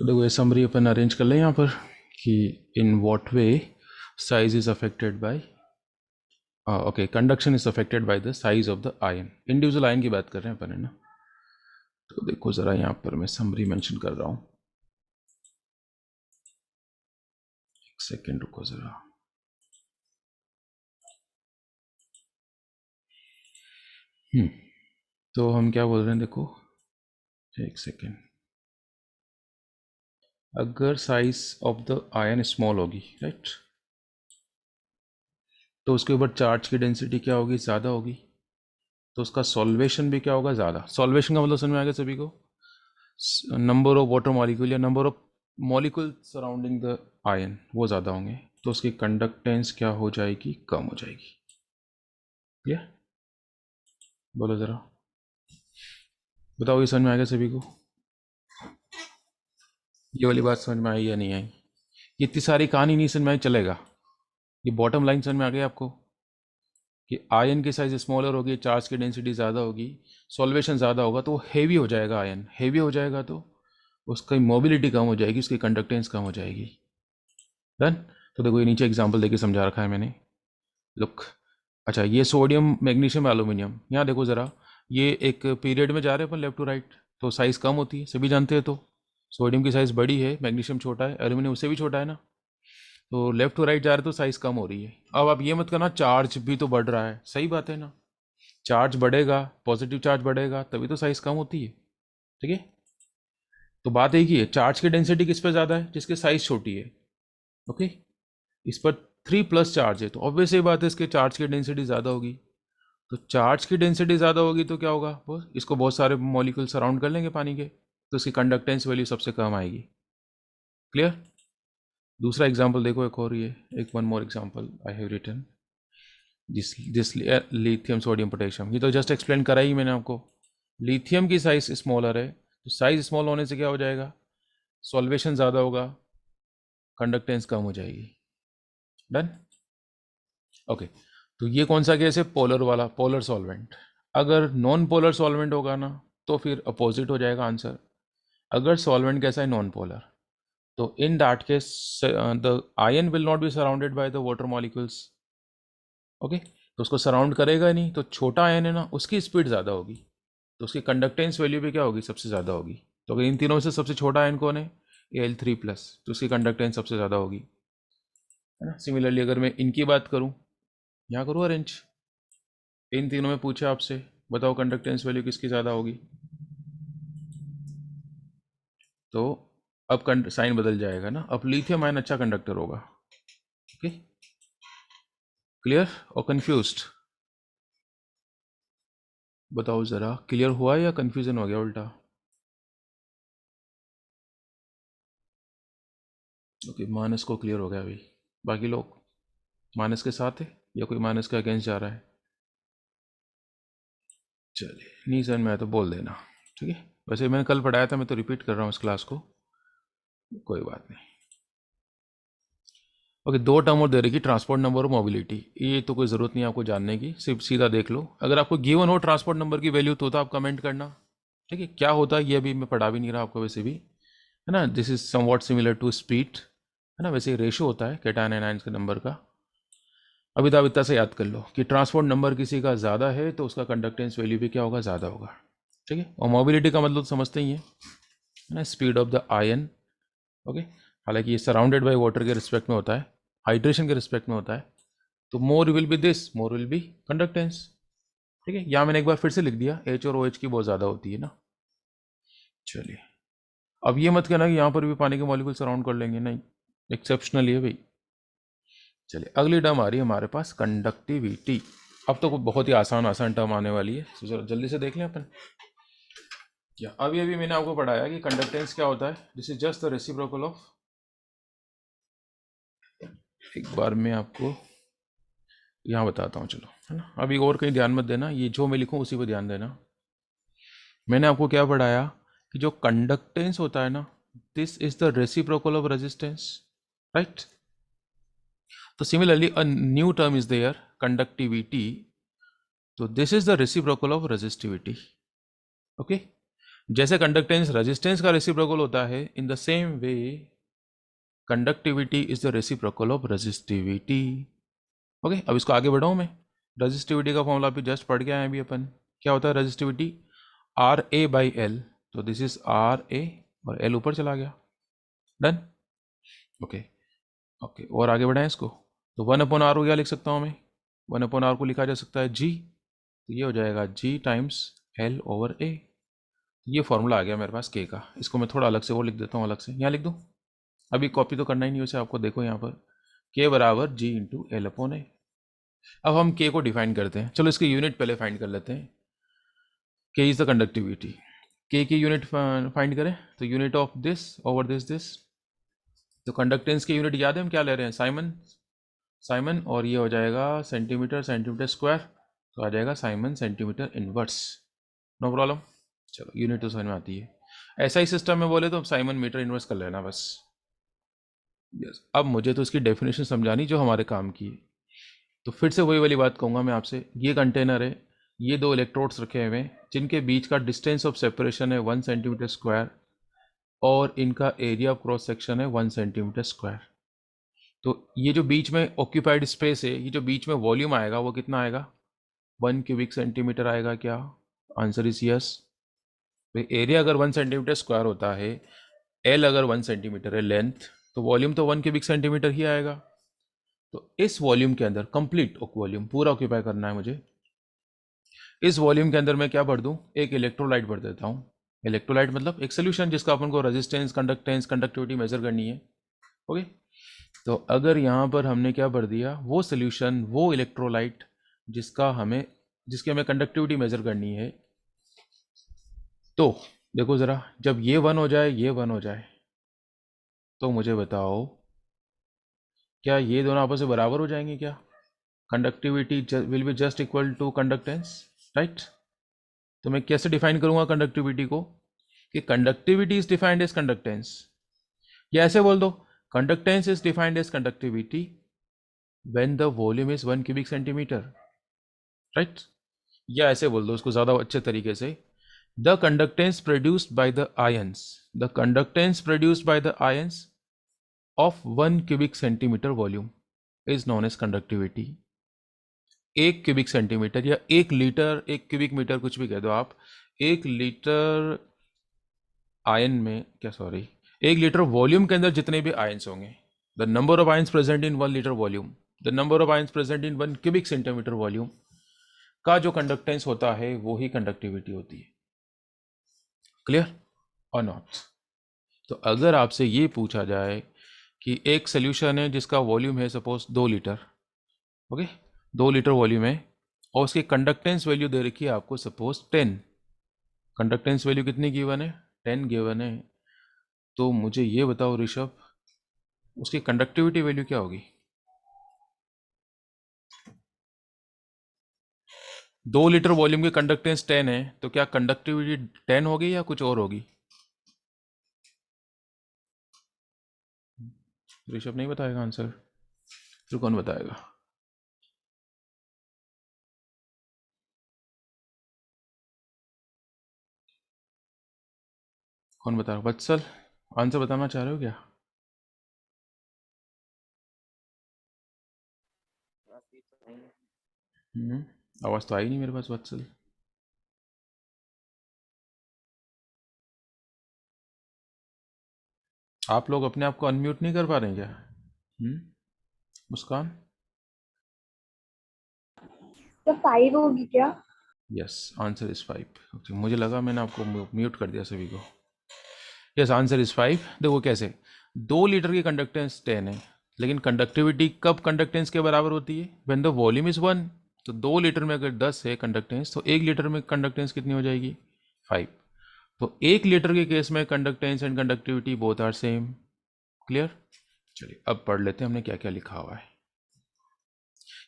तो देखो ये समरी अपन अरेंज कर लें यहाँ पर कि in what way size is affected by okay conduction is affected by the size of the ion. Individual ion की बात कर रहे हैं अपन, है ना। तो देखो ज़रा यहाँ पर मैं समरी मेंशन कर रहा हूँ, एक सेकेंड रुको ज़रा। तो हम क्या बोल रहे हैं, देखो एक सेकेंड। अगर size of the ion small होगी, राइट, तो उसके ऊपर चार्ज की डेंसिटी क्या होगी, ज़्यादा होगी, तो उसका सॉल्वेशन भी क्या होगा, ज़्यादा। सॉल्वेशन का मतलब समझ में आ गया सभी को, नंबर ऑफ वाटर मॉलिक्यूल या number of molecule surrounding the ion वो ज़्यादा होंगे, तो उसकी कंडक्टेंस क्या हो जाएगी, कम हो जाएगी। ये बोलो ज़रा, बताओ ये समझ में आ गया सभी को? ये वाली बात समझ में आई या नहीं आई? इतनी सारी कहानी नहीं समझ में आई, चलेगा। ये बॉटम लाइन समझ में आ गई आपको कि आयन की साइज स्मॉलर होगी, चार्ज की डेंसिटी ज़्यादा होगी, सॉल्वेशन ज़्यादा होगा, तो वो हैवी हो जाएगा। आयन हैवी हो जाएगा तो उसकी मोबिलिटी कम हो जाएगी, उसकी कंडक्टेंस कम हो जाएगी। डन। तो देखो ये नीचे एग्जांपल देके समझा रखा है मैंने, लुक। अच्छा, ये सोडियम, मैग्नीशियम, एल्यूमिनियम, यहाँ देखो ज़रा, ये एक पीरियड में जा रहे हैं अपन लेफ्ट टू राइट, तो साइज़ कम होती है, सभी जानते हैं। तो सोडियम की साइज़ बड़ी है, मैग्नीशियम छोटा है, एल्यूमिनियम उससे भी छोटा है ना, तो लेफ्ट टू राइट जा रहे हैं तो साइज़ कम हो रही है। अब आप ये मत करना चार्ज भी तो बढ़ रहा है, सही बात है ना, चार्ज बढ़ेगा, पॉजिटिव चार्ज बढ़ेगा तभी तो साइज़ कम होती है, ठीक है। तो बात एक ही है, चार्ज की डेंसिटी किस पे ज़्यादा है, जिसकी साइज़ छोटी है, ओके। इस पर 3+ चार्ज है, तो ऑब्वियस ये बात है इसके चार्ज की डेंसिटी ज़्यादा होगी। तो चार्ज की डेंसिटी ज़्यादा होगी तो क्या होगा, वो इसको बहुत सारे मॉलिक्यूल सराउंड कर लेंगे पानी के, तो इसकी कंडक्टेंस वैल्यू सबसे कम आएगी। क्लियर। दूसरा एग्जांपल देखो, एक और, ये एक one more example I have written, this lithium sodium potassium. ये तो जस्ट एक्सप्लेन करा ही मैंने आपको। लिथियम की साइज स्मॉलर है, तो साइज स्मॉल होने से क्या हो जाएगा, सॉल्वेशन ज़्यादा होगा, कंडक्टेंस कम हो जाएगी। डन। ओके। तो ये कौन सा केस है, पोलर वाला, पोलर सॉल्वेंट। अगर नॉन पोलर सॉल्वेंट होगा ना तो फिर अपोजिट हो जाएगा आंसर। अगर सॉल्वेंट कैसा है, नॉन पोलर, तो इन that case the ion will not be surrounded by the water molecules, okay. तो उसको सराउंड करेगा नहीं, तो छोटा आयन है ना, उसकी स्पीड ज़्यादा होगी, तो उसकी कंडक्टेंस वैल्यू भी क्या होगी, सबसे ज़्यादा होगी। तो अगर इन तीनों में से सबसे छोटा आयन कौन है, Al3+, तो उसकी कंडक्टेंस सबसे ज़्यादा होगी, है ना। सिमिलरली अगर मैं इनकी बात करूँ, यहाँ करूँ अरेंज, इन तीनों में पूछा आपसे, बताओ कंडक्टेंस वैल्यू किसकी ज़्यादा होगी, तो अब साइन बदल जाएगा ना, अब लिथियम आयन अच्छा कंडक्टर होगा, ओके। क्लियर और कंफ्यूज्ड, बताओ ज़रा, क्लियर हुआ या कंफ्यूजन हो गया उल्टा? ओके, मानस को क्लियर हो गया अभी, बाकी लोग मानस के साथ है या कोई मानस के अगेंस्ट जा रहा है? चलिए, नहीं समझ में आया तो बोल देना, ठीक है। वैसे मैंने कल पढ़ाया था, मैं तो रिपीट कर रहा हूँ इस क्लास को, कोई बात नहीं। ओके, दो टर्म और दे रखी, ट्रांसपोर्ट नंबर और मोबिलिटी। ये तो कोई ज़रूरत नहीं है आपको जानने की, सिर्फ सीधा देख लो। अगर आपको गिवन हो ट्रांसपोर्ट नंबर की वैल्यू तो आप कमेंट करना, ठीक है। क्या होता है ये अभी मैं पढ़ा भी नहीं रहा आपको, वैसे भी है ना, this is somewhat similar to speed, है ना। वैसे रेशो होता है कैटायन एनायंस के नंबर का। अभी तो इतना से याद कर लो कि ट्रांसपोर्ट नंबर किसी का ज़्यादा है तो उसका कंडक्टेंस वैल्यू भी क्या होगा, ज़्यादा होगा, ठीक है। और मोबिलिटी का मतलब तो समझते ही है ना, speed of the ion, okay. हालांकि ये सराउंडेड बाय वाटर के रिस्पेक्ट में होता है, हाइड्रेशन के रिस्पेक्ट में होता है, तो more will be this, more will be conductance, ठीक है। यहाँ मैंने एक बार फिर से लिख दिया, एच और ओ एच की बहुत ज़्यादा होती है ना। चलिए, अब ये मत कहना कि यहाँ पर भी पानी के मॉलिक्यूल सराउंड कर लेंगे, नहीं, एक्सेप्शनल है भाई। चलिए, अगली टर्म आ रही है हमारे पास, कंडक्टिविटी। अब तो बहुत ही आसान आसान टर्म आने वाली है, तो जरा जल्दी से देख लें अपन। क्या अभी अभी मैंने आपको पढ़ाया कि कंडक्टेंस क्या होता है, this is just the reciprocal of, एक बार मैं आपको यहाँ बताता हूँ, चलो, है ना। अभी और कहीं ध्यान मत देना, ये जो मैं लिखूँ उसी पर ध्यान देना। मैंने आपको क्या पढ़ाया कि जो कंडक्टेंस होता है ना, this is the reciprocal of resistance, right. तो similarly a new term is there, conductivity, तो this is the reciprocal of resistivity, okay. जैसे कंडक्टेंस रेजिस्टेंस का रेसिप्रोकल होता है, in the same way conductivity is the reciprocal of resistivity. Okay, अब इसको आगे बढ़ाऊँ मैं। रेजिस्टिविटी का फॉर्मूला भी जस्ट पढ़ के आए अभी अपन। क्या होता है resistivity? R A by L. तो दिस इज आर ए और एल ऊपर चला गया। डन। ओके ओके, और आगे बढ़ाएं इसको। तो 1/r को क्या लिख सकता हूँ मैं? 1/r को लिखा जा सकता है जी। तो ये हो जाएगा जी टाइम्स एल ओवर ए। ये फॉर्मूला आ गया मेरे पास के का। इसको मैं थोड़ा अलग से वो लिख देता हूँ, अलग से यहाँ लिख दूँ। अभी कॉपी तो करना ही नहीं उसे आपको, देखो यहाँ पर के बराबर जी इंटू एल अपॉन ए। अब हम के को डिफाइन करते हैं। चलो इसकी यूनिट पहले फाइंड कर लेते हैं। के इज द कंडक्टिविटी। के की यूनिट फाइंड करें तो unit of this over this. तो कंडक्टेंस की यूनिट याद है हम क्या ले रहे हैं? साइमन और ये हो जाएगा सेंटीमीटर स्क्वायर। तो आ जाएगा siemens centimetre inverse. No problem. चलो यूनिट तो समझ में आती है। ऐसा ही सिस्टम में बोले तो साइमन मीटर इनवर्स कर लेना बस। यस, अब मुझे तो इसकी डेफिनेशन समझानी जो हमारे काम की है। तो फिर से वही वाली बात कहूँगा मैं आपसे। ये कंटेनर है, ये दो इलेक्ट्रोड्स रखे हुए हैं जिनके बीच का डिस्टेंस ऑफ सेपरेशन है 1 सेंटीमीटर स्क्वायर और इनका एरिया ऑफ क्रॉस सेक्शन है 1 सेंटीमीटर स्क्वायर। तो ये जो बीच में ऑक्यूपाइड स्पेस है, ये जो बीच में वॉल्यूम आएगा वो कितना आएगा? 1 क्यूबिक सेंटीमीटर आएगा क्या? Answer is yes. तो एरिया अगर 1 सेंटीमीटर स्क्वायर होता है, एल अगर 1 सेंटीमीटर है लेंथ, तो वॉल्यूम तो 1 क्यूबिक सेंटीमीटर ही आएगा। तो इस वॉल्यूम के अंदर कंप्लीट वॉल्यूम पूरा ऑक्यूपाई करना है मुझे। इस वॉल्यूम के अंदर मैं क्या भर दूं? एक इलेक्ट्रोलाइट भर देता हूं। इलेक्ट्रोलाइट मतलब एक सोल्यूशन जिसका अपन को रेजिस्टेंस, कंडक्टेंस, कंडक्टिविटी मेजर करनी है। ओके, तो अगर यहाँ पर हमने क्या भर दिया? वो सोल्यूशन, वो इलेक्ट्रोलाइट जिसकी हमें कंडक्टिविटी मेजर करनी है। तो देखो ज़रा, जब ये 1 हो जाए, ये 1 हो जाए, तो मुझे बताओ क्या ये दोनों आपस में बराबर हो जाएंगे क्या? Conductivity will be just equal to conductance, right? तो मैं कैसे डिफाइन करूंगा कंडक्टिविटी को? कि conductivity is defined as conductance, या ऐसे बोल दो conductance is defined as conductivity when the volume is 1 cubic centimetre, right? या ऐसे बोल दो उसको ज़्यादा अच्छे तरीके से, the conductance produced by the ions of 1 cubic centimetre volume is known as conductivity. 1 cubic centimetre या 1 लीटर, 1 क्यूबिक मीटर, कुछ भी कह दो आप। 1 लीटर आयन में क्या, सॉरी, 1 लीटर वॉल्यूम के अंदर जितने भी आयंस होंगे, the number of ions present in 1 litre volume, the number of ions present in 1 cubic centimetre volume का जो कंडक्टेंस होता है वो ही कंडक्टिविटी होती है। क्लियर और नॉट? तो अगर आपसे ये पूछा जाए कि एक सोल्यूशन है जिसका वॉल्यूम है suppose 2 litre, okay, 2 litre volume है और उसकी कंडक्टेंस वैल्यू दे रखी है आपको सपोज 10। कंडक्टेंस वैल्यू कितनी गिवन है? 10 गिवन है। तो मुझे ये बताओ ऋषभ, उसकी कंडक्टिविटी वैल्यू क्या होगी? 2 लीटर वॉल्यूम की कंडक्टेंस 10 है, तो क्या कंडक्टिविटी 10 होगी या कुछ और होगी? ऋषभ नहीं बताएगा आंसर, फिर कौन बताएगा? कौन बता रहा? वत्सल, आंसर बताना चाह रहे हो क्या? आवाज़ तो आई नहीं मेरे पास वत्सल। आप लोग अपने आप को अनम्यूट नहीं कर पा रहे हैं क्या? मुस्कान? तो 5 होगी क्या? Yes, answer is 5। मुझे लगा मैंने आपको म्यूट कर दिया सभी को। Yes, answer is 5। देखो कैसे, 2 लीटर की कंडक्टेंस 10 है, लेकिन कंडक्टिविटी कब कंडक्टेंस के बराबर होती है? When the volume is 1। तो 2 लीटर में अगर 10 है कंडक्टेंस, तो 1 लीटर में कंडक्टेंस कितनी हो जाएगी? 5। तो 1 लीटर के केस में conductance and conductivity both are same. Clear? चलिए अब पढ़ लेते हैं हमने क्या क्या लिखा हुआ है।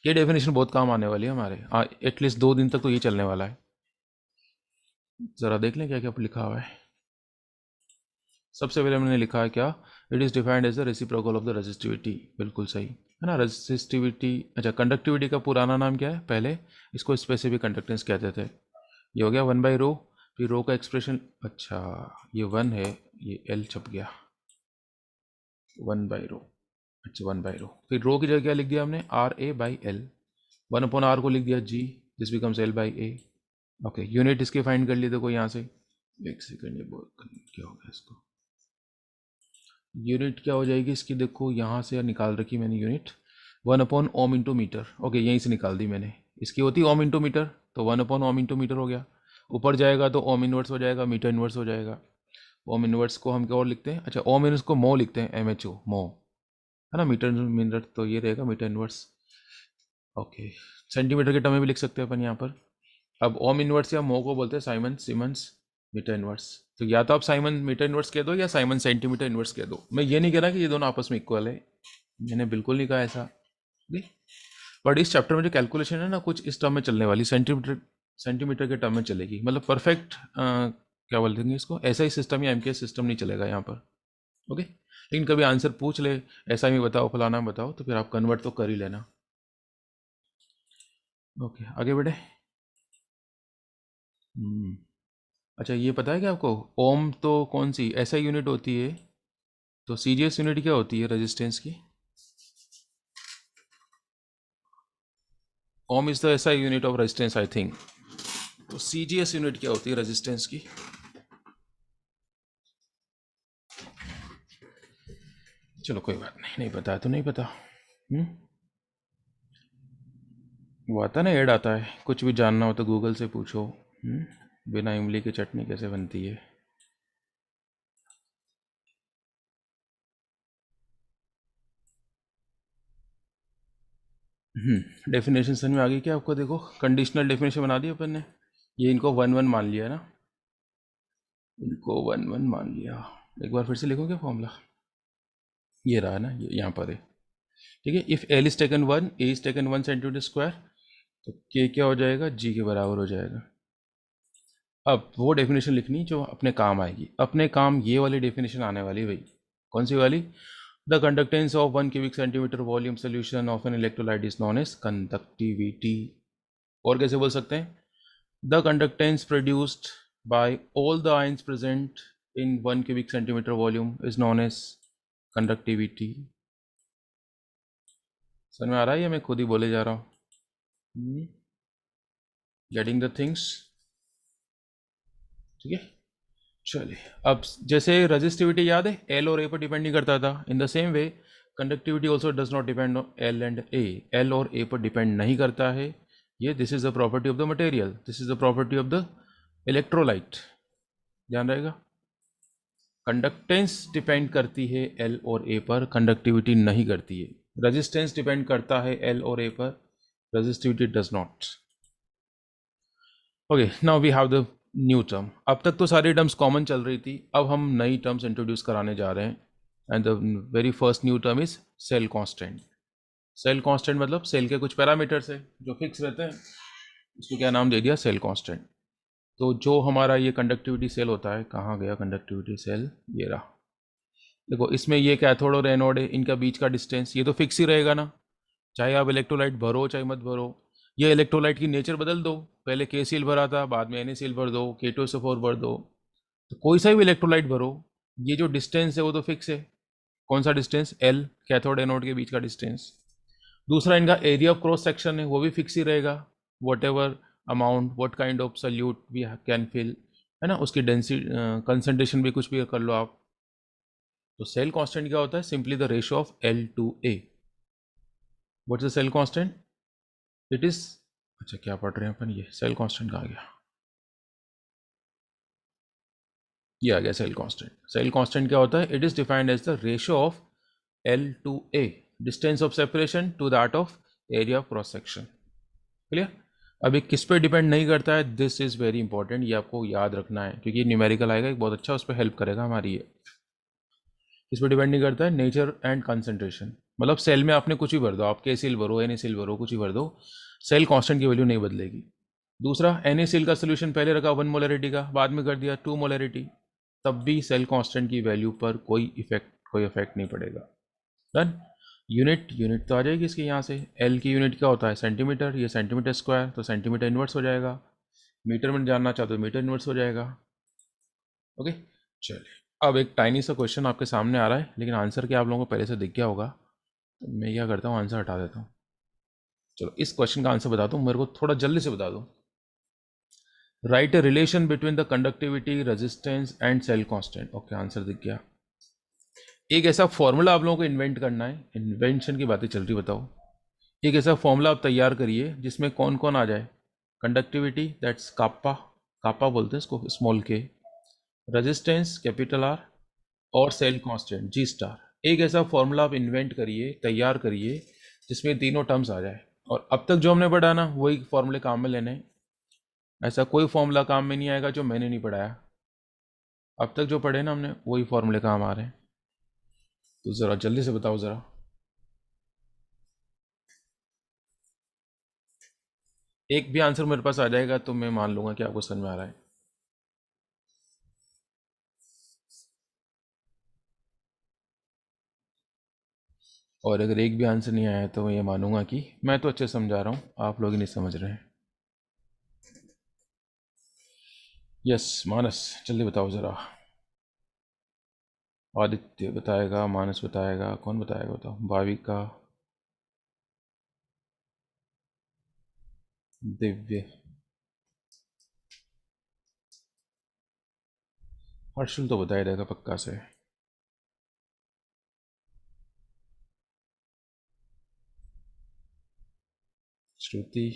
ये डेफिनेशन बहुत काम आने वाली है हमारे, एटलीस्ट 2 दिन तक तो ये चलने वाला है। ज़रा देख लें क्या क्या लिखा हुआ है। सबसे पहले मैंने लिखा है क्या? It is defined as the reciprocal of the resistivity. बिल्कुल सही है ना? रेजिस्टिविटी, अच्छा कंडक्टिविटी का पुराना नाम क्या है? पहले इसको स्पेसिफिक कंडक्टेंस कहते थे। ये हो गया 1/ρ। फिर रो का एक्सप्रेशन, अच्छा ये 1 है, ये L छप गया, 1 बाई रो, अच्छा 1 बाई रो। फिर रो की जगह क्या लिख दिया हमने, are A by L, 1/r को लिख दिया G, this becomes L by A. Okay, unit इसके फाइंड कर लिए देखो यहाँ से, एक सेकेंड, ये क्या हो गया इसको, यूनिट क्या हो जाएगी इसकी, देखो यहाँ से निकाल रखी मैंने यूनिट, 1/ओम इंटू मीटर। ओके, यहीं से निकाल दी मैंने, इसकी होती ओम इंटू मीटर, तो 1/ओम इंटू मीटर हो गया। ऊपर जाएगा तो ओम इनवर्स हो जाएगा, मीटर इनवर्स हो जाएगा। ओम इनवर्स को हम क्या और लिखते हैं, अच्छा ओम इनवर्स को मो लिखते हैं, MHO मो, है ना, मीटर मिनट तो ये रहेगा मीटर इनवर्स। ओके, सेंटीमीटर के टर्म में भी लिख सकते हैं अपन यहाँ पर। अब ओम इनवर्स या मो को बोलते हैं साइमन सीमंस मीटर इनवर्स। तो या तो आप साइमन मीटर इनवर्स कह दो या साइमन सेंटीमीटर इनवर्स कह दो। मैं ये नहीं कह रहा कि ये दोनों आपस में इक्वल है, मैंने बिल्कुल नहीं कहा ऐसा, ठीक। बट इस चैप्टर में जो कैलकुलेशन है ना, कुछ इस टर्म में चलने वाली, सेंटीमीटर सेंटीमीटर के टर्म में चलेगी, मतलब परफेक्ट क्या बोलते हैं इसको, ऐसा ही सिस्टम या MKS सिस्टम नहीं चलेगा यहाँ पर। ओके, लेकिन कभी आंसर पूछ ले ऐसा ही बताओ फलाना बताओ, तो फिर आप कन्वर्ट तो कर ही लेना। ओके, आगे बढ़े। अच्छा, ये पता है कि आपको, ओम तो कौन सी ऐसा यूनिट होती है, तो CGS यूनिट क्या होती है रेजिस्टेंस की, ओम इज द ऐसा unit of resistance I think, तो CGS यूनिट क्या होती है रेजिस्टेंस की। चलो कोई बात नहीं, नहीं पता है तो नहीं पता। वो आता ना, ऐड आता है, कुछ भी जानना हो तो गूगल से पूछो। बिना इमली की चटनी कैसे बनती है। डेफिनेशन समझ में आ गई क्या आपको, देखो कंडीशनल डेफिनेशन बना दी अपन ने, ये इनको 1 1 मान लिया ना, इनको 1 1 मान लिया। एक बार फिर से लिखो क्या फॉर्मूला, ये रहा ना, ये यहाँ पर है, ठीक है। If L is taken 1, A is taken 1 centimetre square, तो K क्या हो जाएगा, G के बराबर हो जाएगा। अब वो डेफिनेशन लिखनी जो अपने काम आएगी, अपने काम ये वाली डेफिनेशन आने वाली है भाई। कौन सी वाली, the conductance of 1 cubic centimetre volume solution of an electrolyte is known as conductivity. और कैसे बोल सकते हैं, the conductance produced by all the ions present in 1 cubic centimetre volume is known as conductivity. समझ में आ रहा है या मैं खुद ही बोले जा रहा हूँ, गेटिंग द थिंग्स, ठीक है। चलिए, अब जैसे रजिस्टिविटी याद है, L और A पर डिपेंड नहीं करता था, इन the same way conductivity also does not depend on L and A, L और A पर डिपेंड नहीं करता है ये। This is the property of the material, this is the property of the electrolyte, ध्यान रहेगा। कंडक्टेंस डिपेंड करती है L और A पर, कंडक्टिविटी नहीं करती है। रेजिस्टेंस डिपेंड करता है L और A पर, resistivity does not. Okay, now we have the new term. अब तक तो सारी टर्म्स कॉमन चल रही थी, अब हम नई टर्म्स इंट्रोड्यूस कराने जा रहे हैं। And the very first new term is cell constant. Cell constant मतलब सेल के कुछ पैरामीटर्स है जो फिक्स रहते हैं, उसको क्या नाम दे दिया, सेल कांस्टेंट। तो जो हमारा ये कंडक्टिविटी सेल होता है, कहाँ गया कंडक्टिविटी सेल, ये रहा। देखो इसमें ये कैथोड और एनोड है, इनका बीच का डिस्टेंस ये तो फिक्स ही रहेगा ना, चाहे आप इलेक्ट्रोलाइट भरो चाहे मत भरो। ये इलेक्ट्रोलाइट की नेचर बदल दो, पहले KCl भरा था, बाद में NaCl भर दो, K2SO4 भर दो, तो कोई सा भी इलेक्ट्रोलाइट भरो, ये जो डिस्टेंस है वो तो फिक्स है। कौन सा डिस्टेंस, L, कैथोड एनोड के बीच का डिस्टेंस। दूसरा इनका एरिया ऑफ क्रॉस सेक्शन है, वो भी फिक्स ही रहेगा, whatever amount what kind of solute we can fill, है ना, उसकी डेंसिटी कंसनट्रेशन भी कुछ भी कर लो आप। तो सेल कांस्टेंट क्या होता है, simply the ratio of L to A। What's the cell constant, it is, अच्छा क्या पढ़ रहे हैं अपन, ये सेल कांस्टेंट कहाँ गया, ये आ गया सेल कांस्टेंट। सेल कांस्टेंट क्या होता है, it is defined as the ratio of L to A, distance of separation to that of area of cross section. Clear. अभी किस पे डिपेंड नहीं करता है, दिस इज वेरी इंपॉर्टेंट, ये आपको याद रखना है क्योंकि न्यूमेरिकल आएगा एक बहुत अच्छा, उस पर हेल्प करेगा हमारी ये। इस पर डिपेंड नहीं करता है, नेचर एंड कंसंट्रेशन, मतलब सेल में आपने कुछ भी भर दो, आप KCl भरो NaCl भरो कुछ भी भर दो, सेल कांस्टेंट की वैल्यू नहीं बदलेगी। दूसरा, NaCl का सोल्यूशन पहले रखा 1 मोलरिटी का, बाद में कर दिया 2 मोलरिटी, तब भी सेल कांस्टेंट की वैल्यू पर कोई इफेक्ट नहीं पड़ेगा। डन। यूनिट तो आ जाएगी इसकी यहाँ से, L की यूनिट क्या होता है सेंटीमीटर, ये सेंटीमीटर स्क्वायर, तो सेंटीमीटर इनवर्स हो जाएगा। मीटर में जानना चाहते हो मीटर इनवर्स हो जाएगा। ओके, चलिए अब एक टाइनी सा क्वेश्चन आपके सामने आ रहा है, लेकिन आंसर क्या आप लोगों को पहले से दिख गया होगा, तो मैं क्या करता हूँ आंसर हटा देता हूँ। चलो इस क्वेश्चन का आंसर बता दूँ, मेरे को थोड़ा जल्दी से बता दो। Write a relation between the conductivity, resistance and cell constant. Okay, answer दिख गया। एक ऐसा फॉर्मूला आप लोगों को इन्वेंट करना है, इन्वेंशन की बातें चल रही, बताओ। एक ऐसा फॉर्मूला आप तैयार करिए जिसमें कौन कौन आ जाए। कंडक्टिविटी दैट्स काप्पा, काप्पा बोलते हैं इसको, स्मॉल के। रेजिस्टेंस कैपिटल आर, और सेल कांस्टेंट जी स्टार। एक ऐसा फॉर्मूला आप इन्वेंट करिए, तैयार करिए, जिसमें तीनों टर्म्स आ जाए। और अब तक जो हमने पढ़ा ना वही फॉर्मूले काम में लेने हैं। ऐसा कोई फॉर्मूला काम में नहीं आएगा जो मैंने नहीं पढ़ाया। अब तक जो पढ़े ना हमने वही फॉर्मूले काम आ रहे हैं। तो ज़रा जल्दी से बताओ ज़रा। एक भी आंसर मेरे पास आ जाएगा तो मैं मान लूंगा कि आपको समझ में आ रहा है। और अगर एक भी आंसर नहीं आया तो मैं ये मानूंगा कि मैं तो अच्छे समझा रहा हूँ, आप लोग ही नहीं समझ रहे हैं। यस मानस, जल्दी बताओ ज़रा। आदित्य बताएगा, मानस बताएगा, कौन बताएगा बताओ, भाविका, दिव्य, हर्षल तो बता ही देगा पक्का से। श्रुति,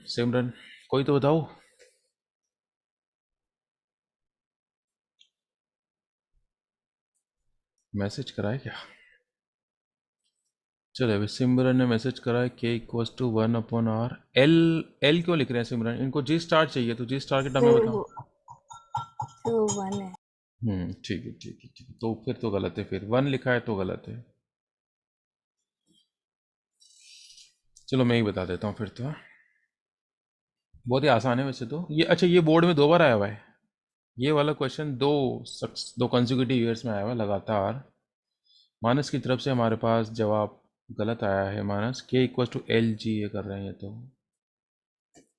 सिमरन, कोई तो बताओ। मैसेज कराए क्या? चलो अभी सिमरन ने मैसेज करा है के equals to 1/r। L, L क्यों लिख रहे हैं सिमरन? इनको जी स्टार चाहिए, तो जी स्टार के टर्म में बताओ। तो 1 है। ठीक है ठीक है ठीक है, तो फिर तो गलत है, फिर 1 लिखा है तो गलत है। चलो मैं ही बता देता हूँ फिर तो। बहुत ही आसान है वैसे तो ये। अच्छा, ये बोर्ड में 2 बार आया हुआ है ये वाला क्वेश्चन, दो कंसेक्यूटिव ईयर्स में आया हुआ है लगातार। मानस की तरफ से हमारे पास जवाब गलत आया है। मानस के इक्वल टू एल जी ये कर रहे हैं, ये तो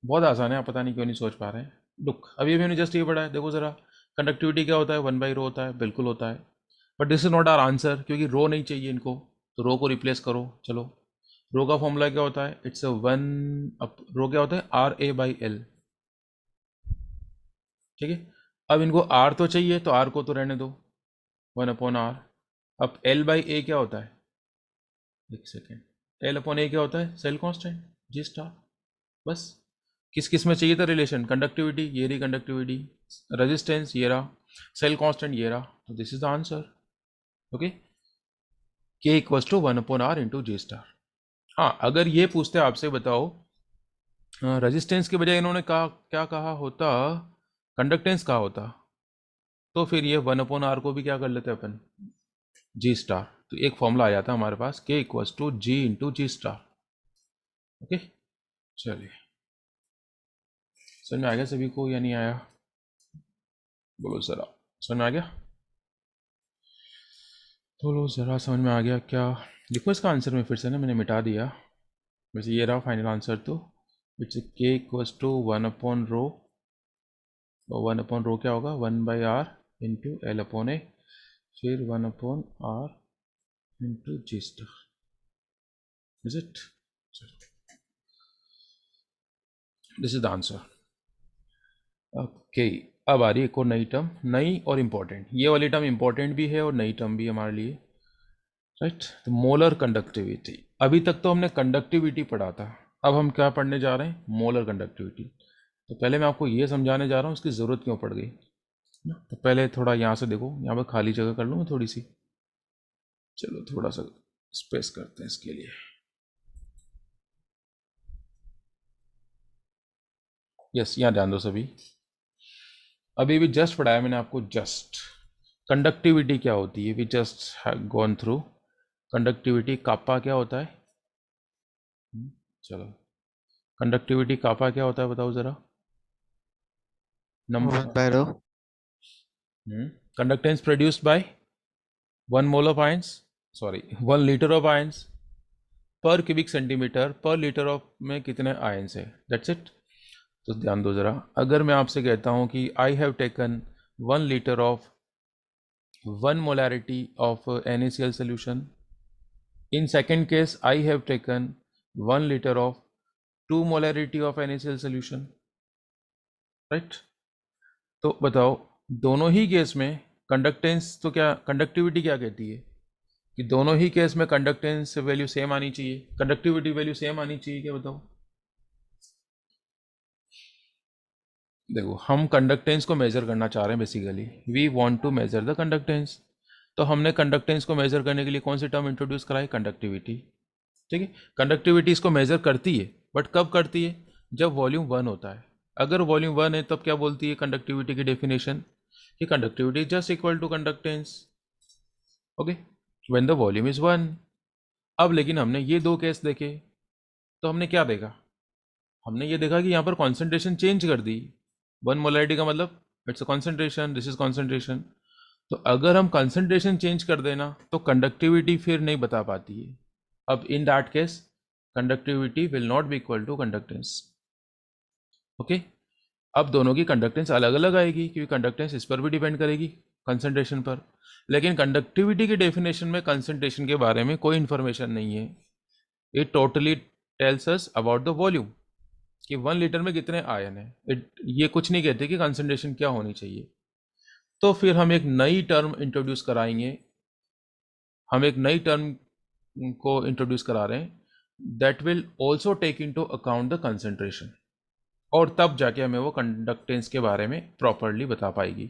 बहुत आसान है, आप पता नहीं क्यों नहीं सोच पा रहे हैं। लुक, अभी अभी हमने जस्ट ये पढ़ा है, देखो ज़रा। कंडक्टिविटी क्या होता है? 1/रो होता है, बिल्कुल होता है। But this is not our answer, क्योंकि रो नहीं चाहिए इनको, तो रो को रिप्लेस करो। चलो, रो का फॉर्मूला क्या होता है? इट्स अ 1 अप, रो क्या होता है? RA/L। ठीक है, अब इनको आर तो चाहिए, तो आर को तो रहने दो, 1/r। अब L/A क्या होता है? एक सेकेंड, L/A क्या होता है? Cell constant G star. बस, किस किस में चाहिए था रिलेशन? कंडक्टिविटी, ये रही कंडक्टिविटी, रेजिस्टेंस ये रहा, सेल कांस्टेंट ये रहा, तो this is the answer. Okay, K equals to 1/r into G star. हाँ, अगर ये पूछते आपसे, बताओ रेजिस्टेंस के बजाय इन्होंने कहा, क्या कहा होता? कंडक्टेंस कहा होता, तो फिर ये 1/r को भी क्या कर लेते अपन? जी स्टार। तो एक फॉर्मूला आ जाता है हमारे पास, K equals to G into G star. Okay, चलिए, समझ में आ गया सभी को या नहीं आया? बोलो ज़रा, समझ में आ गया? बोलो ज़रा, समझ में आ गया क्या? लिखो इसका आंसर में फिर से ना, मैंने मिटा दिया। वैसे ये रहा फाइनल आंसर, तो इट्स के इक्वल्स टू 1/रो। और 1/रो क्या होगा? 1/r इंटू L/A, फिर 1/r into G star. Is it? This is the answer. Okay, अब आ रही है एक और नई टर्म, नई और इम्पोर्टेंट। ये वाली टर्म इम्पोर्टेंट भी है और नई टर्म भी हमारे लिए, राइट? तो मोलर कंडक्टिविटी। अभी तक तो हमने कंडक्टिविटी पढ़ा था, अब हम क्या पढ़ने जा रहे हैं? Molar conductivity. तो पहले मैं आपको ये समझाने जा रहा हूँ इसकी ज़रूरत क्यों पड़ गई ना। तो पहले थोड़ा यहाँ से देखो, यहाँ पर खाली जगह कर लूँ मैं थोड़ी सी। चलो थोड़ा सा स्पेस करते हैं इसके लिए। यस, यहाँ ध्यान दो सभी। अभी भी जस्ट पढ़ाया मैंने आपको, जस्ट कंडक्टिविटी क्या होती है, we just gone through conductivity. Kappa क्या होता है? चलो, कंडक्टिविटी कापा क्या होता है बताओ ज़रा। Number, 1/rho. Conductance produced bye 1 mole of ions, sorry 1 litre of ions पर क्यूबिक सेंटीमीटर पर लीटर ऑफ में कितने आयंस है, दैट्स इट। तो ध्यान दो ज़रा, अगर मैं आपसे कहता हूँ कि I have taken 1 litre of 1 molarity of NaCl solution, in second case I have taken 1 liter of 2 molarity of NaCl solution, right? तो बताओ दोनों ही केस में कंडक्टेंस तो क्या, कंडक्टिविटी क्या कहती है कि दोनों ही केस में कंडक्टेंस वैल्यू सेम आनी चाहिए, कंडक्टिविटी वैल्यू सेम आनी चाहिए, क्या बताओ। देखो हम कंडक्टेंस को मेजर करना चाह रहे हैं, basically we want to measure the conductance. तो हमने कंडक्टेंस को मेजर करने के लिए कौन सी टर्म इंट्रोड्यूस कराई, कंडक्टिविटी। ठीक है, कंडक्टिविटी इसको मेजर करती है, बट कब करती है, जब वॉल्यूम 1 होता है। अगर वॉल्यूम 1 है तब क्या बोलती है कंडक्टिविटी की डेफिनेशन, कि conductivity is just equal to conductance, okay, when the volume is 1। अब लेकिन हमने ये दो केस देखे, तो हमने क्या देखा, हमने ये देखा कि यहाँ पर कॉन्सेंट्रेशन चेंज कर दी। 1 मोलैरिटी का मतलब it's a concentration, this is concentration. तो अगर हम कंसंट्रेशन चेंज कर देना तो कंडक्टिविटी फिर नहीं बता पाती है। अब in that case conductivity will not be equal to conductance, okay. अब दोनों की कंडक्टेंस अलग अलग आएगी, क्योंकि कंडक्टेंस इस पर भी डिपेंड करेगी, कंसंट्रेशन पर। लेकिन कंडक्टिविटी की डेफिनेशन में कंसंट्रेशन के बारे में कोई इंफॉर्मेशन नहीं है। It totally tells us about the volume, कि 1 लीटर में कितने आयन है। ये कुछ नहीं कहते कि कंसंट्रेशन क्या होनी चाहिए। तो फिर हम एक नई टर्म इंट्रोड्यूस कराएंगे, हम एक नई टर्म को इंट्रोड्यूस करा रहे हैं, that will also take into account the concentration, और तब जाके हमें वो कंडक्टेंस के बारे में प्रॉपरली बता पाएगी।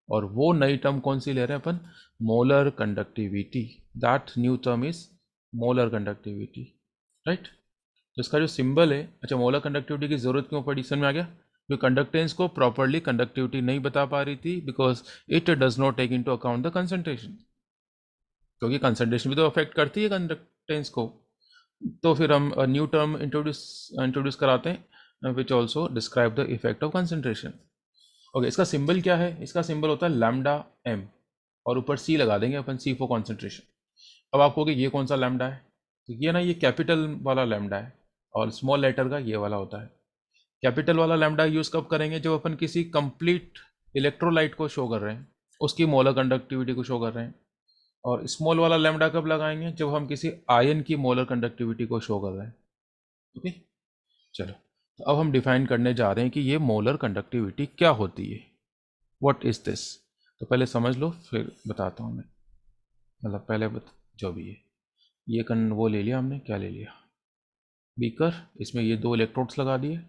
और वो नई टर्म कौन सी ले रहे हैं अपन, molar conductivity. That new term is molar conductivity, right. तो इसका जो सिंबल है, अच्छा मोलर कंडक्टिविटी की जरूरत क्यों पड़ी, समझ में आ गया। जो कंडक्टेंस को प्रॉपरली कंडक्टिविटी नहीं बता पा रही थी, because it does not take into account the concentration, क्योंकि कंसंट्रेशन भी तो अफेक्ट करती है कंडक्टेंस को। तो फिर हम न्यू टर्म इंट्रोड्यूस कराते हैं, which also describe the effect of concentration. Okay, इसका सिंबल क्या है, इसका सिंबल होता है लैम्डा एम, और ऊपर सी लगा देंगे अपन, सी फॉर कॉन्सेंट्रेशन। अब आप कहोगे ये कौन सा लैम्डा है, तो ये ना, ये कैपिटल वाला लैम्डा है, और स्मॉल लेटर का ये वाला होता है। कैपिटल वाला लैम्डा यूज़ कब करेंगे, जब अपन किसी कंप्लीट इलेक्ट्रोलाइट को शो कर रहे हैं, उसकी मोलर कंडक्टिविटी को शो कर रहे हैं। और स्मॉल वाला लैम्डा कब लगाएंगे, जब हम किसी आयन की मोलर कंडक्टिविटी को शो कर रहे हैं, ओके। चलो, तो अब हम डिफाइन करने जा रहे हैं कि ये मोलर कंडक्टिविटी क्या होती है, व्हाट इज दिस। तो पहले समझ लो फिर बताता हूँ मैं, मतलब पहले जो भी है, ये वो ले लिया हमने, क्या ले लिया, बीकर, इसमें ये 2 इलेक्ट्रोड्स लगा दिए,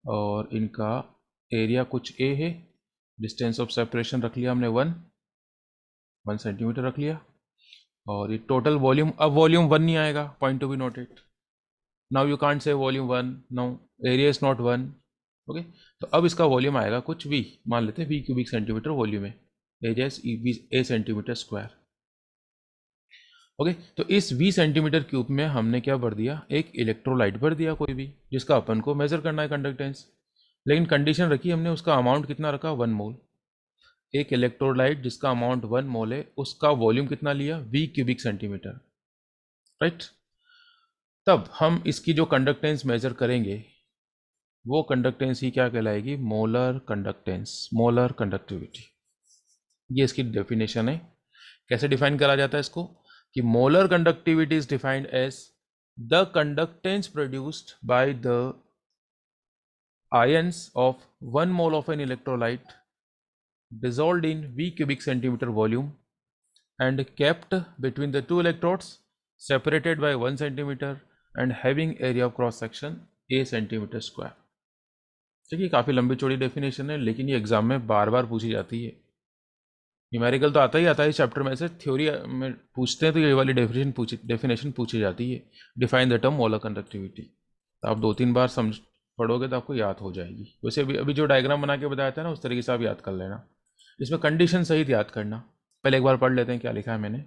और इनका एरिया कुछ ए है, डिस्टेंस ऑफ सेपरेशन रख लिया हमने 1 सेंटीमीटर रख लिया, और ये टोटल वॉल्यूम, अब वॉल्यूम 1 नहीं आएगा, point to be noted. Now you can't say volume 1, now area is not 1, okay. तो अब इसका वॉल्यूम आएगा कुछ v, मान लेते हैं v क्यूबिक सेंटीमीटर वॉल्यूम है, area is a centimetre square, okay. तो इस v सेंटीमीटर क्यूब में हमने क्या भर दिया, एक इलेक्ट्रोलाइट भर दिया कोई भी, जिसका अपन को मेजर करना है कंडक्टेंस। लेकिन कंडीशन रखी हमने, उसका अमाउंट कितना रखा, 1 मोल। एक इलेक्ट्रोलाइट जिसका अमाउंट 1 मोल है, उसका वॉल्यूम कितना लिया, v क्यूबिक सेंटीमीटर, राइट। तब हम इसकी जो कंडक्टेंस मेजर करेंगे, वो कंडक्टेंस ही क्या कहलाएगी, मोलर कंडक्टेंस, मोलर कंडक्टिविटी। ये इसकी डेफिनेशन है। कैसे डिफाइन करा जाता है इसको, कि molar conductivity is defined as the conductance produced by the ions of 1 mole of an electrolyte dissolved in V cubic centimeter volume and kept between the 2 electrodes separated by 1 centimeter and having area of cross section a centimeter square। देखिए काफ़ी लंबी चौड़ी definition है, लेकिन ये exam में बार बार पूछी जाती है। न्यूमेरिकल तो आता ही आता है इस चैप्टर में से, थ्योरी में पूछते हैं तो ये वाली डेफिनेशन पूछी जाती है, define the term molar conductivity. तो आप 2-3 बार समझ पढ़ोगे तो आपको याद हो जाएगी। वैसे अभी जो डायग्राम बना के बताया था ना, उस तरीके से आप याद कर लेना, इसमें कंडीशन सहित याद करना। पहले एक बार पढ़ लेते हैं क्या लिखा है मैंने।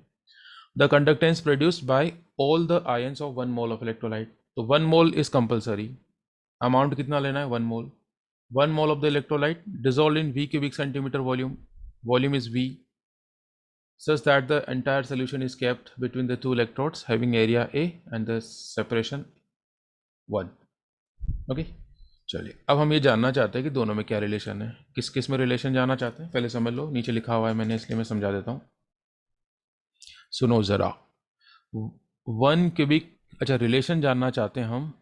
The conductance produced by all the ions of 1 mole of electrolyte, तो 1 मोल इज कंपलसरी, अमाउंट कितना लेना है, 1 मोल। 1 mole of the electrolyte dissolve in V cubic centimetre volume, volume is V, such that the entire solution is kept between the two electrodes having area A and the separation 1. Okay, चलिए अब हम ये जानना चाहते हैं कि दोनों में क्या रिलेशन है. किस किस में रिलेशन जानना चाहते हैं पहले समझ लो, नीचे लिखा हुआ है मैंने इसलिए मैं समझा देता हूँ. सुनो ज़रा, 1 क्यूबिक, अच्छा रिलेशन जानना चाहते हैं हम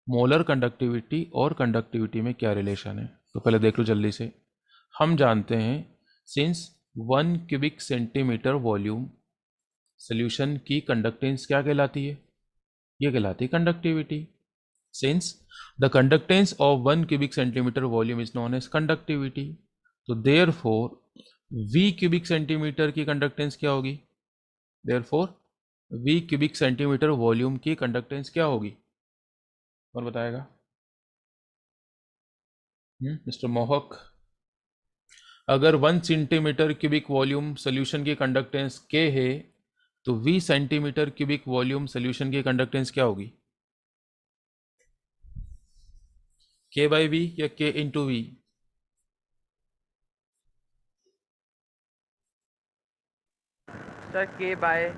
मोलर कंडक्टिविटी और कंडक्टिविटी में क्या रिलेशन है. तो पहले देख लो जल्दी से. हम जानते हैं since 1 cubic centimetre volume solution की कंडक्टेंस क्या कहलाती है, ये कहलाती है conductivity. Since the conductance of 1 cubic centimetre volume is known as conductivity, तो देयरफॉर V क्यूबिक सेंटीमीटर की कंडक्टेंस क्या होगी, therefore V cubic centimetre volume की कंडक्टेंस क्या होगी, कौन बताएगा. मिस्टर मोहक, अगर 1 सेंटीमीटर क्यूबिक वॉल्यूम सोल्यूशन की कंडक्टेंस K है तो V centimetre cubic volume solution की कंडक्टेंस क्या होगी, K बाई V या K into V. Sir K by,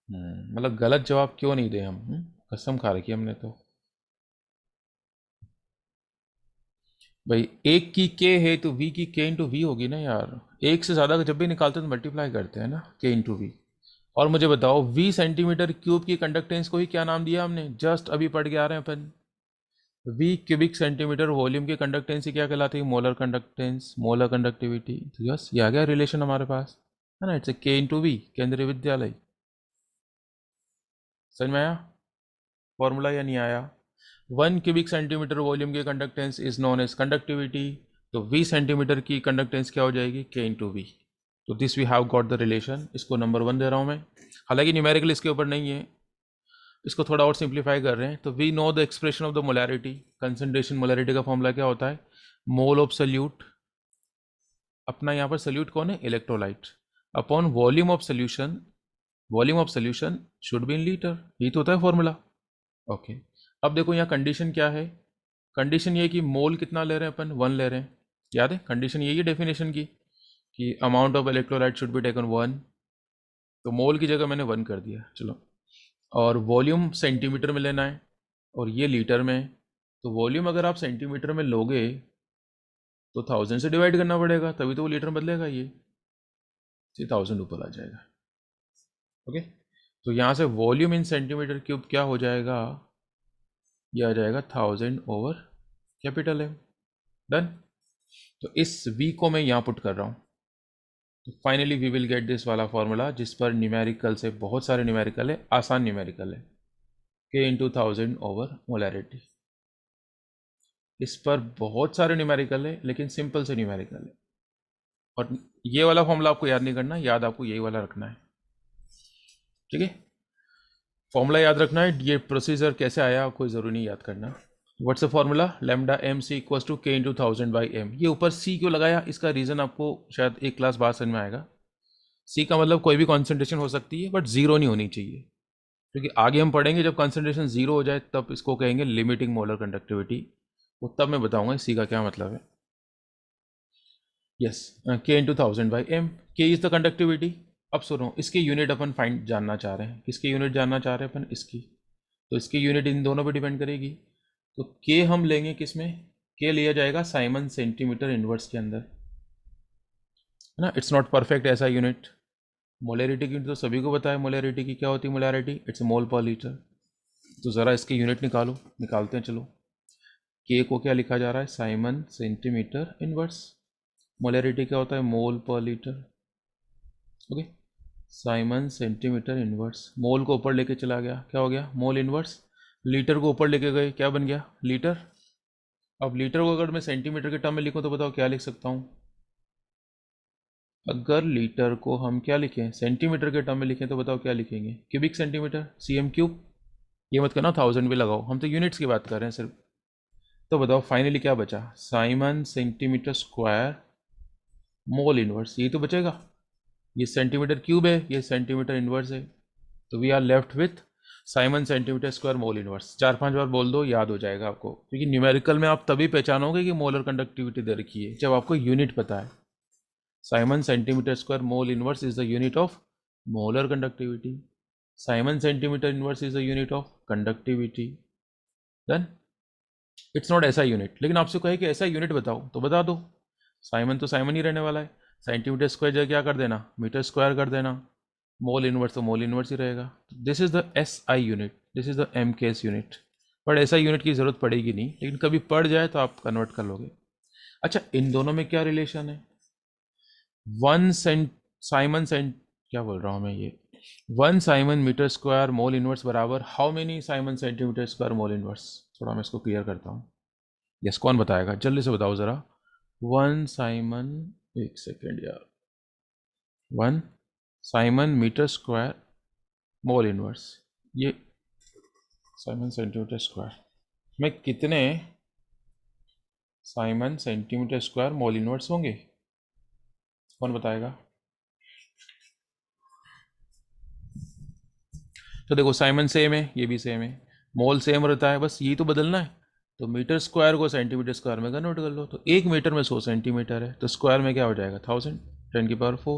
मतलब गलत जवाब क्यों नहीं दे हम, कसम खा रखी हमने तो. भाई एक की K है तो V की K इंटू V होगी ना यार. एक से ज़्यादा जब भी निकालते हैं तो मल्टीप्लाई करते हैं ना, K इंटू V. और मुझे बताओ V सेंटीमीटर क्यूब की कंडक्टेंस को ही क्या नाम दिया हमने, जस्ट अभी पढ़ के आ रहे हैं अपन. V क्यूबिक सेंटीमीटर वॉल्यूम की कंडक्टेंस क्या कहलाती है, मोलर कंडक्टेंस, मोलर कंडक्टिविटी. तो यस ये आ गया रिलेशन हमारे पास है ना, it's a K into V, केंद्रीय विद्यालय. समझ में आया फॉर्मूला या नहीं आया. 1 क्यूबिक सेंटीमीटर वॉल्यूम की conductance is known as conductivity, तो V सेंटीमीटर की कंडक्टेंस क्या हो जाएगी, K इंटू V. तो this we have got the relation. इसको नंबर 1 दे रहा हूँ मैं, हालांकि न्यूमेरिकल इसके ऊपर नहीं है, इसको थोड़ा और सिंप्लीफाई कर रहे हैं. तो we know the expression of the molarity, concentration molarity का फॉर्मूला क्या होता है, मोल ऑफ सल्यूट, अपना यहाँ पर सल्यूट कौन है, electrolyte, upon volume of solution, volume of solution should be in litre, यही तो होता है फॉर्मूला. ओके, अब देखो यहाँ कंडीशन क्या है, कंडीशन ये कि मोल कितना ले रहे हैं अपन, 1 ले रहे हैं. याद है कंडीशन यही है डेफिनेशन की, कि amount of electrolyte should be taken 1, तो मोल की जगह मैंने 1 कर दिया. चलो, और वॉल्यूम सेंटीमीटर में लेना है और ये लीटर में है. तो वॉल्यूम अगर आप सेंटीमीटर में लोगे तो 1000 से डिवाइड करना पड़ेगा, तभी तो वो लीटर में बदलेगा, ये 1000 ऊपर आ जाएगा. ओके, तो यहाँ से वॉल्यूम इन सेंटीमीटर क्यूब क्या हो जाएगा, ये आ जाएगा 1000 ओवर कैपिटल M. डन. तो इस V को मैं यहाँ पुट कर रहा हूँ. तो finally we will get this वाला फॉर्मूला, जिस पर न्यूमेरिकल से बहुत सारे न्यूमेरिकल है, आसान न्यूमेरिकल है, K इंटू 1000 ओवर मोलैरिटी. इस पर बहुत सारे न्यूमेरिकल है लेकिन सिंपल से न्यूमेरिकल है. और ये वाला फॉर्मूला आपको याद नहीं करना, याद आपको यही वाला रखना है. ठीक है, फॉर्मूला याद रखना है, ये प्रोसीजर कैसे आया कोई ज़रूरी नहीं याद करना. What's the formula, lambda M C equals to K into 1000 by M. ये ऊपर C क्यों लगाया, इसका रीज़न आपको शायद एक क्लास बाद समझ में आएगा. C का मतलब कोई भी कॉन्सेंट्रेशन हो सकती है बट ज़ीरो नहीं होनी चाहिए, क्योंकि आगे हम पढ़ेंगे जब कॉन्सेंट्रेशन ज़ीरो हो जाए तब इसको कहेंगे लिमिटिंग मोलर कंडक्टिविटी, वो तब मैं बताऊंगा C का क्या मतलब है. Yes, K into 1000 by M. K is the conductivity. अब सुनो, इसकी यूनिट अपन फाइंड जानना चाह रहे हैं, किसकी यूनिट जानना चाह रहे हैं अपन, इसकी. तो इसकी यूनिट इन दोनों पे डिपेंड करेगी. तो K हम लेंगे किस में, K लिया जाएगा साइमन सेंटीमीटर इनवर्स के अंदर, है ना. इट्स नॉट परफेक्ट ऐसा यूनिट. मोलैरिटी की तो सभी को पता है, मोलैरिटी की क्या होती है, molarity it's mole per litre. तो ज़रा इसकी यूनिट निकालो, निकालते हैं चलो. K को क्या लिखा जा रहा है, साइमन सेंटीमीटर इनवर्स. मोलैरिटी क्या होता है, mole per litre. Okay, siemens centimetre inverse, mole को ऊपर लेके चला गया, क्या हो गया, मोल इनवर्स. लीटर को ऊपर लेके गए, क्या बन गया, लीटर. अब लीटर को अगर मैं सेंटीमीटर के टर्म में लिखूं तो बताओ क्या लिख सकता हूं, अगर लीटर को हम क्या लिखें, सेंटीमीटर के टर्म में लिखें तो बताओ क्या लिखेंगे, क्यूबिक सेंटीमीटर, CM क्यूब. ये मत करना 1000 भी लगाओ, हम तो यूनिट्स की बात कर रहे हैं सिर्फ. तो बताओ फाइनली क्या बचा, Simon centimetre square mole inverse, ये तो बचेगा. ये सेंटीमीटर क्यूब है, ये सेंटीमीटर इनवर्स है, तो we are left with siemens centimetre square mole inverse. 4-5 बार बोल दो, याद हो जाएगा आपको, क्योंकि न्यूमेरिकल में आप तभी पहचानोगे कि मोलर कंडक्टिविटी दे रखी है जब आपको यूनिट पता है. Siemens centimetre square mole inverse is the unit of molar conductivity. Siemens centimetre inverse is the unit of conductivity. Then it's not ऐसा यूनिट. लेकिन आपसे कहे कि ऐसा यूनिट बताओ तो बता दो. साइमन तो साइमन ही रहने वाला है. सेंटीमीटर स्क्वायर जगह क्या कर देना, मीटर स्क्वायर कर देना. मोल इनवर्स तो मोल इनवर्स ही रहेगा. This is the S I unit, this is the M K S unit. But ऐसा यूनिट की ज़रूरत पड़ेगी नहीं, लेकिन कभी पड़ जाए तो आप कन्वर्ट कर लोगे. अच्छा, इन दोनों में क्या रिलेशन है? वन सेंट साइमन सेंट क्या बोल रहा हूँ मैं ये, 1 siemens metre square mole inverse बराबर how many siemens centimetre square mole inverse. थोड़ा मैं इसको क्लियर करता हूँ. यस, कौन बताएगा, जल्दी से बताओ ज़रा. 1 साइमन, एक सेकेंड यार, 1 siemens metre square mole inverse, ये साइमन सेंटीमीटर स्क्वायर में कितने siemens centimetre square mole inverse होंगे? कौन बताएगा? तो देखो, साइमन सेम है, ये भी सेम है, मोल सेम रहता है, बस यही तो बदलना है. तो मीटर स्क्वायर को सेंटीमीटर स्क्वायर में कन्वर्ट कर लो. तो 1 मीटर में 100 सेंटीमीटर है, तो स्क्वायर में क्या हो जाएगा, 1000, 10⁴.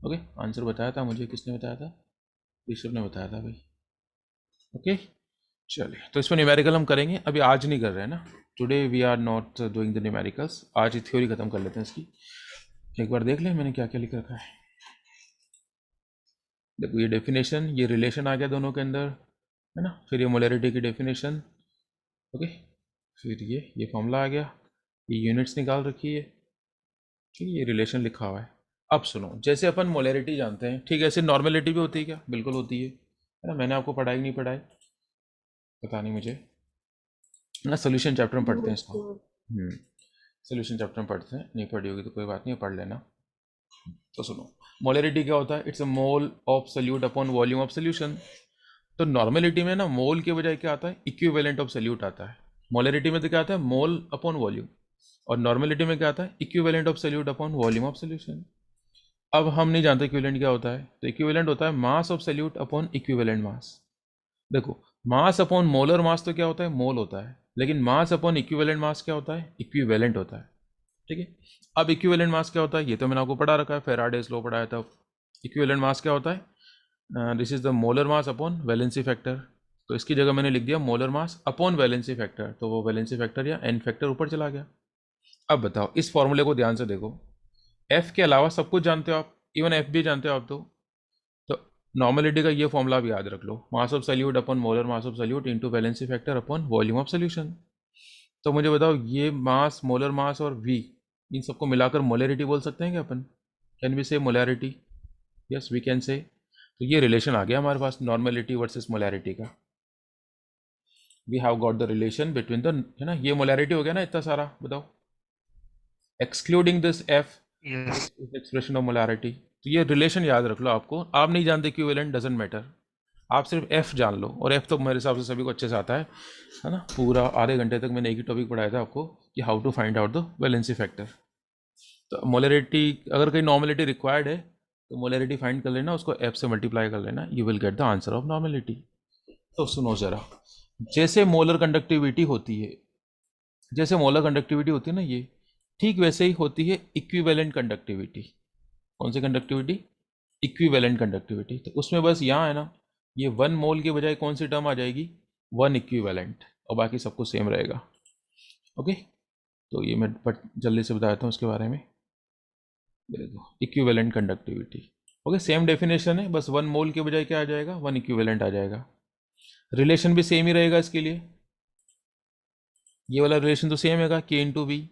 ओके, आंसर बताया था मुझे, किसने बताया था? ऋषभ ने बताया था भाई. ओके, चलिए, तो इसमें न्यूमेरिकल हम करेंगे, अभी आज नहीं कर रहे हैं ना. Today we are not doing the numericals. आज ही थ्योरी खत्म कर लेते हैं इसकी. एक बार देख लें मैंने क्या क्या लिख रखा है. देखो, ये डेफिनेशन, ये रिलेशन आ गया दोनों के अंदर, है ना. फिर ये मोलरिटी की डेफिनेशन. ओके, फिर ये फॉर्मूला आ गया, ये यूनिट्स निकाल रखी है. ठीक है, ये रिलेशन लिखा हुआ है. अब सुनो, जैसे अपन मोलरिटी जानते हैं, ठीक है, ऐसे नॉर्मेलिटी भी होती है क्या? बिल्कुल होती है ना. मैंने आपको पढ़ाई नहीं पढ़ाई पता नहीं मुझे ना. सोल्यूशन चैप्टर में पढ़ते हैं इसको. सोल्यूशन चैप्टर में पढ़ते हैं, नहीं पढ़ी होगी तो कोई बात नहीं, पढ़ लेना. तो सुनो, मोलरिटी क्या होता है? It's a mole of solute upon volume of solution. तो नॉर्मेलिटी में ना मोल के बजाय क्या आता है, इक्विवेलेंट ऑफ सोल्यूट आता है. मोलरिटी में तो क्या आता है, मोल अपॉन वॉल्यूम, और नॉर्मेलिटी में क्या आता है, equivalent of solute upon volume of solution. अब हम नहीं जानते इक्विवेलेंट क्या होता है, तो इक्विवेलेंट होता है mass of solute upon equivalent mass. देखो, मास अपॉन मोलर मास तो क्या होता है, मोल होता है, लेकिन मास अपॉन इक्विवेलेंट मास क्या होता है, इक्विवेलेंट होता है. ठीक है, अब इक्विवेलेंट मास क्या होता है, ये तो मैंने आपको पढ़ा रखा है, फेराडेज लॉ पढ़ाया था. इक्विवेलेंट मास क्या होता है, this is the molar mass upon valency factor. तो इसकी जगह मैंने लिख दिया molar mass upon valency factor, तो वो वैलेंसी फैक्टर या एन फैक्टर ऊपर चला गया. अब बताओ, इस फॉर्मूले को ध्यान से देखो. एफ के अलावा सब कुछ जानते हो आप, इवन एफ भी जानते हो आप. तो नॉर्मलिटी का ये फॉर्मूला भी याद रख लो, mass of solute upon molar mass of solute into valency factor upon volume of solution. तो मुझे बताओ, ये मास, मोलर मास और वी, इन सबको मिलाकर मोलरिटी बोल सकते हैं क्या अपन? Can we say molarity? Yes, we can say. तो ये रिलेशन आ गया हमारे पास, नॉर्मेलिटी वर्सेस मोलरिटी का. We have got the relation between the, है ना, ये मोलरिटी हो गया ना इतना सारा. बताओ, excluding this F is expression of molarity. तो ये रिलेशन याद रख लो. आपको, आप नहीं जानते इक्विवेलेंट, डजंट मैटर, आप सिर्फ एफ जान लो. और एफ तो मेरे हिसाब से सभी को अच्छे से आता है ना. पूरा आधे घंटे तक मैंने एक ही टॉपिक पढ़ाया था आपको, कि how to find out the valency factor. तो मोलरिटी, अगर कहीं नॉर्मेलिटी रिक्वायर्ड है तो मोलरिटी फाइंड कर लेना, उसको एफ से मल्टीप्लाई कर लेना, you will get the answer of normality. तो सुनो ज़रा, जैसे मोलर कंडक्टिविटी होती है, जैसे मोलर कंडक्टिविटी होती है ना, ये ठीक वैसे ही होती है इक्विवेलेंट कंडक्टिविटी. कौन सी कंडक्टिविटी? Equivalent conductivity. तो उसमें बस यहाँ है ना, ये 1 मोल के बजाय कौन सी टर्म आ जाएगी, 1 इक्विवेलेंट, और बाकी सब कुछ सेम रहेगा. ओके, तो ये मैं जल्दी से बता देता हूँ इसके बारे में. देखो, equivalent conductivity. Okay, same definition है, बस 1 मोल के बजाय क्या आ जाएगा, 1 इक्विवेलेंट आ जाएगा. रिलेशन भी सेम ही रहेगा इसके लिए. ये वाला रिलेशन तो सेम है, के इंटू वी.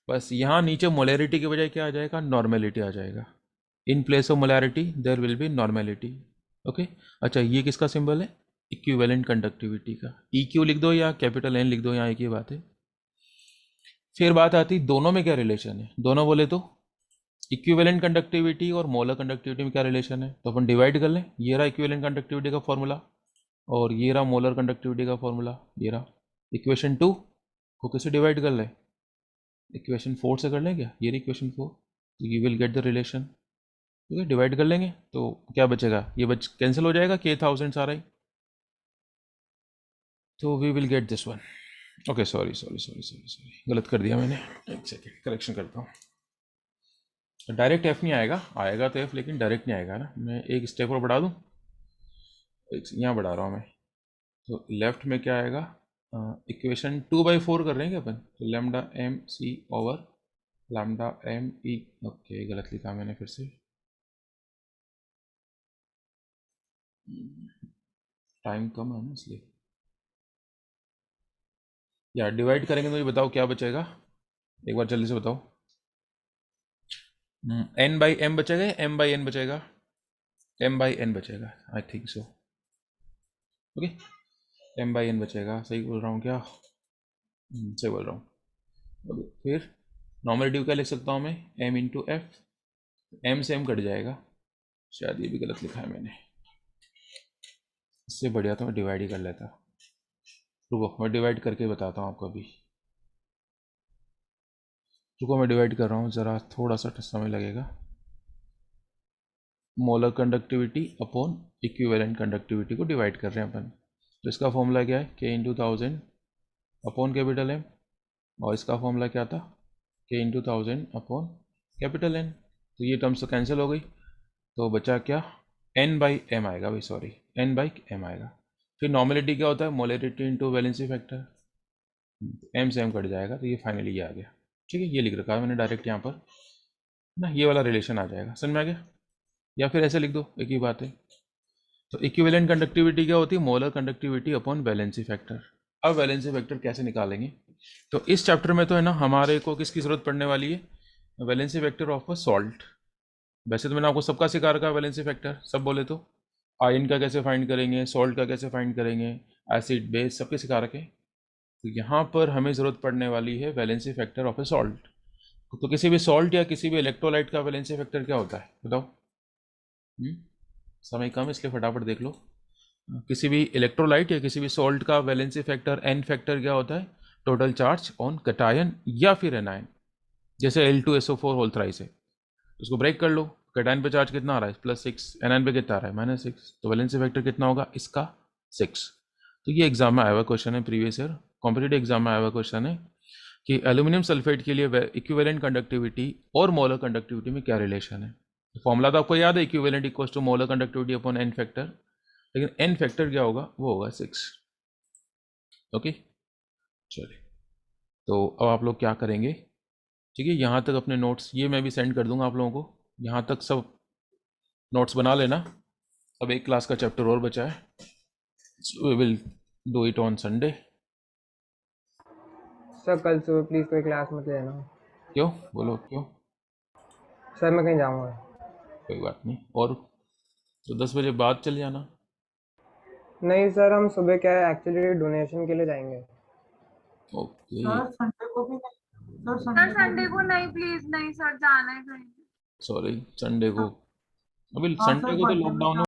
बस यहाँ नीचे मोलरिटी के बजाय क्या आ जाएगा, नॉर्मेलिटी आ जाएगा. In place of molarity there will be normality. Okay, अच्छा, ये किसका सिंबल है, इक्विवेलेंट कंडक्टिविटी का. ई क्यू लिख दो या कैपिटल एन लिख दो, यहाँ एक ही बात है. फिर बात आती दोनों में क्या रिलेशन है. दोनों बोले तो इक्विवेलेंट कंडक्टिविटी और मोलर कंडक्टिविटी में क्या रिलेशन है, तो अपन डिवाइड कर लें. ये रहा इक्विवेलेंट कंडक्टिविटी का फॉर्मूला, और ये रहा मोलर कंडक्टिविटी का फॉर्मूला. ये रहा इक्वेशन 2 को किसे डिवाइड कर लें, इक्वेशन 4 से कर लें क्या, ये रही इक्वेशन 4. तो you will get the relation. ठीक है, डिवाइड कर लेंगे तो क्या बचेगा, ये कैंसिल हो जाएगा, के 1000 सारा ही. तो we will get this one. Okay, sorry, गलत कर दिया मैंने, एक सेकेंड करेक्शन करता हूँ. डायरेक्ट एफ नहीं आएगा, आएगा तो एफ लेकिन डायरेक्ट नहीं आएगा ना। मैं एक स्टेप और बढ़ा दूँ, यहाँ बढ़ा रहा हूँ मैं। तो लेफ्ट में क्या आएगा, इक्वेशन 2/4 कर रहे हैं क्या अपन, तो lambda M C over lambda M E. Okay गलत लिखा मैंने फिर से, टाइम कम है ना इसलिए। या डिवाइड करेंगे तो ये बताओ क्या बचेगा, एक बार जल्दी से बताओ। एन बाई एम बचेगा या एम बाई एन बचेगा, एम बाई एन बचेगा, I think so. Okay M by N बचेगा, सही बोल रहा हूँ क्या, सही बोल रहा हूँ। फिर नॉर्मल क्या लिख सकता हूँ मैं, एम इंटू एफ, एम से एम कट जाएगा, शायद ये भी गलत लिखा है मैंने, इससे बढ़िया तो मैं डिवाइड ही कर लेता। रुको मैं डिवाइड करके बताता हूँ आपको अभी, रुको मैं डिवाइड कर रहा हूँ, ज़रा थोड़ा सा समय लगेगा। Molar conductivity upon equivalent conductivity को डिवाइड कर रहे हैं अपन, तो इसका फॉर्मूला क्या है, के इंटू 1000 अपॉन कैपिटल एम, और इसका फॉर्मूला क्या था, के इंटू 1000 अपॉन कैपिटल एन। तो ये टर्म्स तो कैंसिल हो गई, तो बचा क्या, एन बाई एम आएगा भाई, सॉरी एन बाई एम आएगा। फिर नॉर्मेलिटी क्या होता है, molarity into valency factor, M से एम कट जाएगा, तो ये फाइनली ये आ गया। ठीक है, ये लिख रखा है मैंने डायरेक्ट यहाँ पर ना, ये वाला रिलेशन आ जाएगा, समझ में आ गया। या फिर ऐसे लिख दो, एक ही बात है। तो इक्विवेलेंट कंडक्टिविटी क्या होती है, molar conductivity upon valency factor. अब वैलेंसी फैक्टर कैसे निकालेंगे, तो इस चैप्टर में तो है ना हमारे को किसकी ज़रूरत पड़ने वाली है, valency factor of a salt. वैसे तो मैंने आपको सबका सिखा रखा है वैलेंसी फैक्टर, सब बोले तो आयन का कैसे फाइंड करेंगे, सॉल्ट का कैसे फाइंड करेंगे, एसिड बेस सबके सिखा रखे। तो यहाँ पर हमें ज़रूरत पड़ने वाली है valency factor of A salt. तो किसी भी सॉल्ट या किसी भी इलेक्ट्रोलाइट का वैलेंसी फैक्टर क्या होता है बताओ। समय कम इसलिए फटाफट देख लो। किसी भी इलेक्ट्रोलाइट या किसी भी सॉल्ट का वैलेंसी फैक्टर एन फैक्टर क्या होता है, टोटल चार्ज ऑन कटायन या फिर एनायन। जैसे L2SO4 होल थ्राइस है, उसको ब्रेक कर लो, कैटायन पे चार्ज कितना आ रहा है +6, एनायन पे कितना आ रहा है -6, तो वैलेंसी फैक्टर कितना होगा इसका 6। तो ये एग्जाम में आया हुआ क्वेश्चन है, प्रीवियस ईयर कॉम्पिटिटिव एग्जाम में आया हुआ क्वेश्चन है कि एल्यूमिनियम सल्फेट के लिए इक्विवेलेंट कंडक्टिविटी और मोलर कंडक्टिविटी में क्या रिलेशन है। फॉर्मूला तो आपको याद है, equivalent equals to molar conductivity upon N factor, लेकिन एन फैक्टर क्या होगा, वो होगा 6। ओके चलिए, तो अब आप लोग क्या करेंगे, ठीक है, यहाँ तक अपने नोट्स ये मैं भी सेंड कर दूंगा आप लोगों को, यहाँ तक सब नोट्स बना लेना। अब एक क्लास का चैप्टर और बचा है, we will do it on Sunday. Sir कल सुबह प्लीज़ कोई क्लास मत लेना। क्यों, बोलो क्यों। सर मैं कहीं जाऊँगा। कोई बात नहीं, और तो 10 बजे बाद चले जाना। नहीं सर, हम सुबह क्या है एक्चुअली डोनेशन के लिए जाएंगे। ओके सर संडे को नहीं, प्लीज नहीं सर, जाना है कहीं। सॉरी, संडे को, अभी हाँ संडे सर, को तो बर्थडे में लॉकडाउन